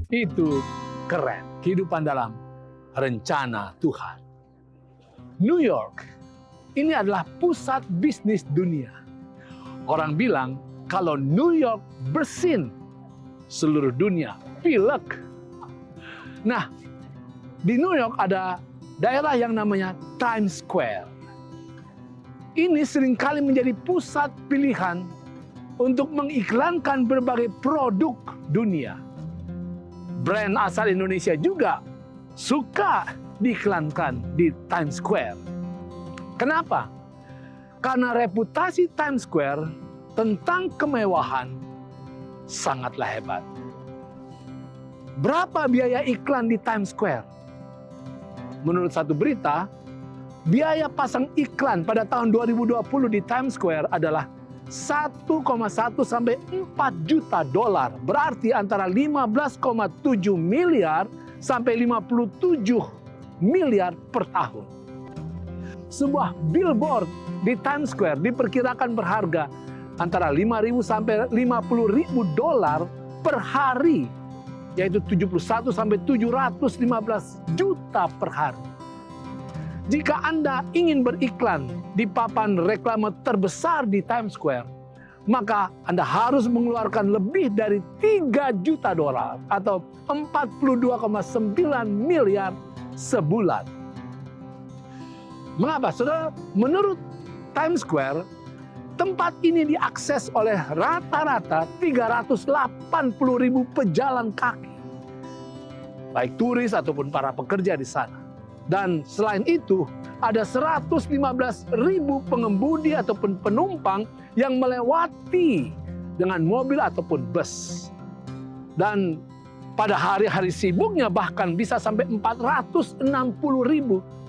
Itu keren, kehidupan dalam rencana Tuhan. New York, ini adalah pusat bisnis dunia. Orang bilang kalau New York bersin, seluruh dunia pilek. Nah, di New York ada daerah yang namanya Times Square. Ini seringkali menjadi pusat pilihan untuk mengiklankan berbagai produk dunia. Brand asal Indonesia juga suka diiklankan di Times Square. Kenapa? Karena reputasi Times Square tentang kemewahan sangatlah hebat. Berapa biaya iklan di Times Square? Menurut satu berita, biaya pasang iklan pada tahun 2020 di Times Square adalah 1,1 sampai 4 juta dolar. Berarti antara 15,7 miliar sampai 57 miliar per tahun. Sebuah billboard di Times Square diperkirakan berharga antara 5.000 sampai 50.000 dolar per hari, yaitu 71 sampai 715 juta per hari. Jika Anda ingin beriklan di papan reklame terbesar di Times Square, maka Anda harus mengeluarkan lebih dari 3 juta dolar atau 42,9 miliar sebulan. Mengapa, saudara? Menurut Times Square, tempat ini diakses oleh rata-rata 380.000 pejalan kaki, baik turis ataupun para pekerja di sana. Dan selain itu, ada 115.000 pengemudi ataupun penumpang yang melewati dengan mobil ataupun bus. Dan pada hari-hari sibuknya bahkan bisa sampai 460.000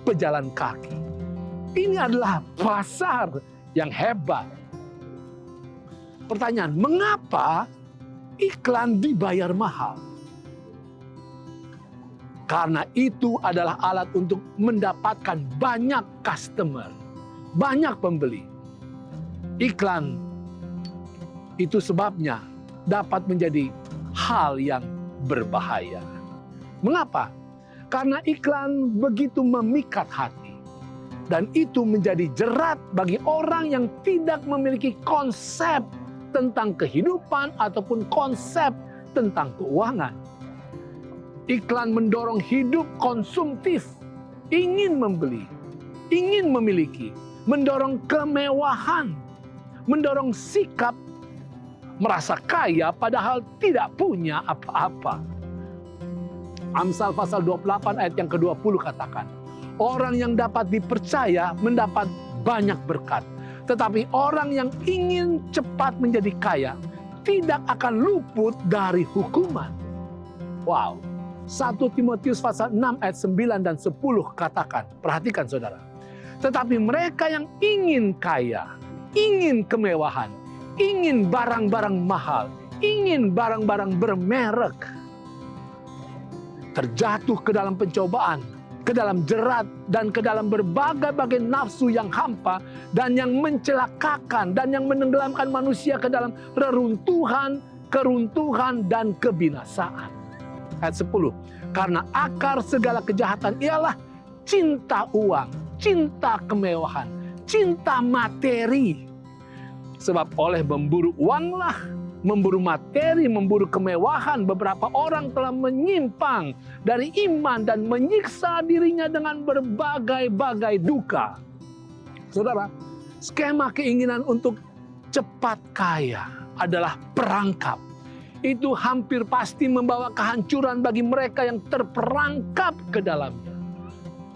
pejalan kaki. Ini adalah pasar yang hebat. Pertanyaan, mengapa iklan dibayar mahal? Karena itu adalah alat untuk mendapatkan banyak customer, banyak pembeli. Iklan itu sebabnya dapat menjadi hal yang berbahaya. Mengapa? Karena iklan begitu memikat hati. Dan itu menjadi jerat bagi orang yang tidak memiliki konsep tentang kehidupan ataupun konsep tentang keuangan. Iklan mendorong hidup konsumtif, ingin membeli, ingin memiliki, mendorong kemewahan, mendorong sikap merasa kaya padahal tidak punya apa-apa. Amsal pasal 28 ayat yang ke-20 katakan, orang yang dapat dipercaya mendapat banyak berkat, tetapi orang yang ingin cepat menjadi kaya tidak akan luput dari hukuman. Wow. 1 Timotius pasal 6 ayat 9 dan 10 katakan, perhatikan saudara. Tetapi mereka yang ingin kaya, ingin kemewahan, ingin barang-barang mahal, ingin barang-barang bermerek, terjatuh ke dalam pencobaan, ke dalam jerat, dan ke dalam berbagai-bagai nafsu yang hampa, dan yang mencelakakan, dan yang menenggelamkan manusia ke dalam reruntuhan, keruntuhan, dan kebinasaan. Ayat 10, karena akar segala kejahatan ialah cinta uang, cinta kemewahan, cinta materi. Sebab oleh memburu uanglah, memburu materi, memburu kemewahan, beberapa orang telah menyimpang dari iman dan menyiksa dirinya dengan berbagai-bagai duka. Saudara, skema keinginan untuk cepat kaya adalah perangkap. Itu hampir pasti membawa kehancuran bagi mereka yang terperangkap ke dalamnya.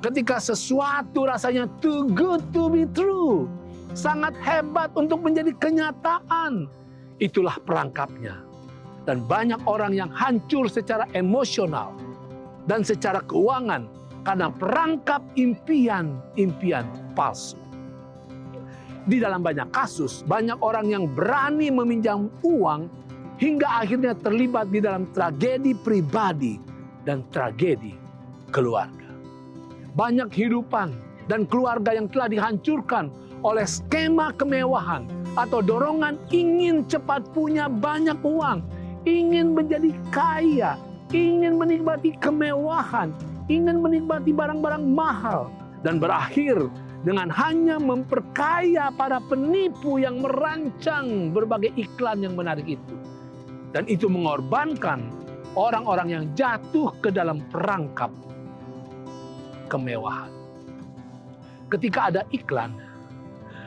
Ketika sesuatu rasanya too good to be true, sangat hebat untuk menjadi kenyataan, itulah perangkapnya. Dan banyak orang yang hancur secara emosional dan secara keuangan karena perangkap impian-impian palsu. Di dalam banyak kasus, banyak orang yang berani meminjam uang hingga akhirnya terlibat di dalam tragedi pribadi dan tragedi keluarga. Banyak kehidupan dan keluarga yang telah dihancurkan oleh skema kemewahan atau dorongan ingin cepat punya banyak uang, ingin menjadi kaya, ingin menikmati kemewahan, ingin menikmati barang-barang mahal, dan berakhir dengan hanya memperkaya para penipu yang merancang berbagai iklan yang menarik itu. Dan itu mengorbankan orang-orang yang jatuh ke dalam perangkap kemewahan. Ketika ada iklan,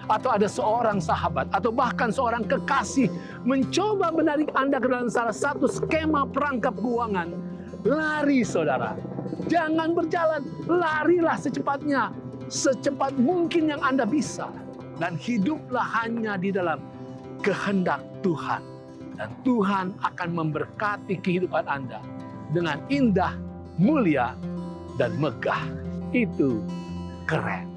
atau ada seorang sahabat, atau bahkan seorang kekasih mencoba menarik Anda ke dalam salah satu skema perangkap keuangan, lari saudara. Jangan berjalan, larilah secepatnya, secepat mungkin yang Anda bisa. Dan hiduplah hanya di dalam kehendak Tuhan. Dan Tuhan akan memberkati kehidupan Anda dengan indah, mulia, dan megah. Itu keren.